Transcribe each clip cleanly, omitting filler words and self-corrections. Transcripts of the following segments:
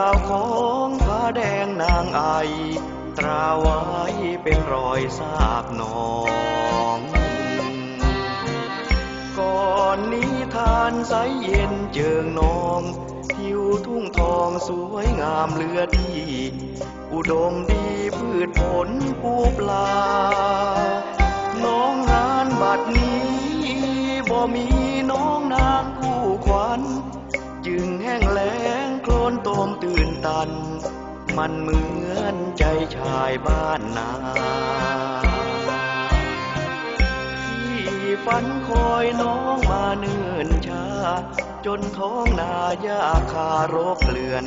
าวของผ้าแดงนางไอตราไว้เป็นรอยซากหนองก่อนนี้ทานใสเย็นเจิงนองทิวทุ่งทองสวยงามเหลือดีอุดมดีพืชผลปูปลาน้องงานบัดนี้บ่มีน้องนางคู่ขวัญจึงแห้งแล้งโคลนโตมตื่นตันมันเหมือนใจชายบ้านนาที่ฝันคอยน้องมาเนิ่นช้าจนท้องนาหญ้าคารกเกลื่อน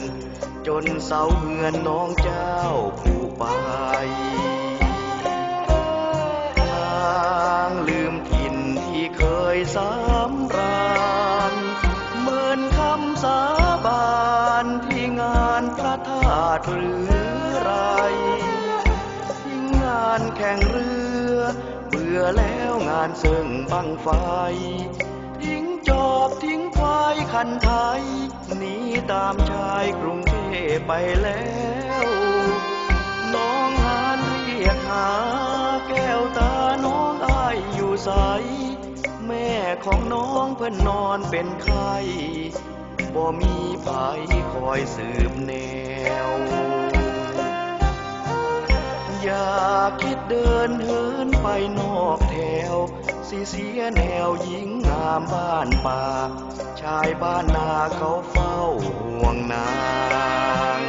จนเสาเฮือนน้องเจ้าผู้ไปทางลืมถิ่นที่เคยสำราญเหมือนคำสาบานที่งานพระธาตุหรือไรทิ้งงานแข่งเรือเบื่อแล้วงานเสิ่งบังไฟทิ้งจอบทิ้งควายคันไทยหนีตามชายกรุงเทพไปแล้วน้องหานเรียกหาแก้วตาน้องอ้ายอยู่ใสแม่ของน้องเพิ่นนอนเป็นไข้บ่มีไผคอยสืบแนวอย่าคิดเดินเหินไปนอกแถวสิเสียแนวหญิงงามบ้านป่าชายบ้านนาเขาเฝ้าห่วงนาง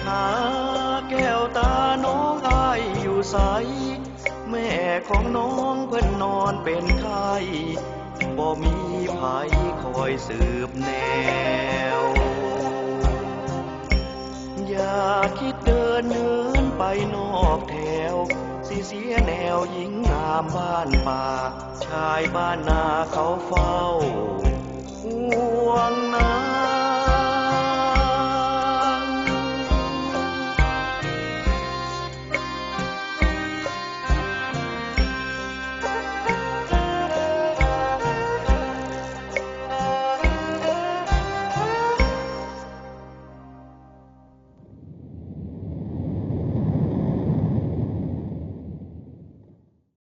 หาแก้วตาน้องอ้ายอยู่ใสแม่ของน้องเพิ่นนอนเป็นไข้บ่มีไผคอยสืบแนวอย่าคิดเดินเหินไปนอกแถวสิเสียแนวหญิงงามบ้านป่าชายบ้านนาเขาเฝ้า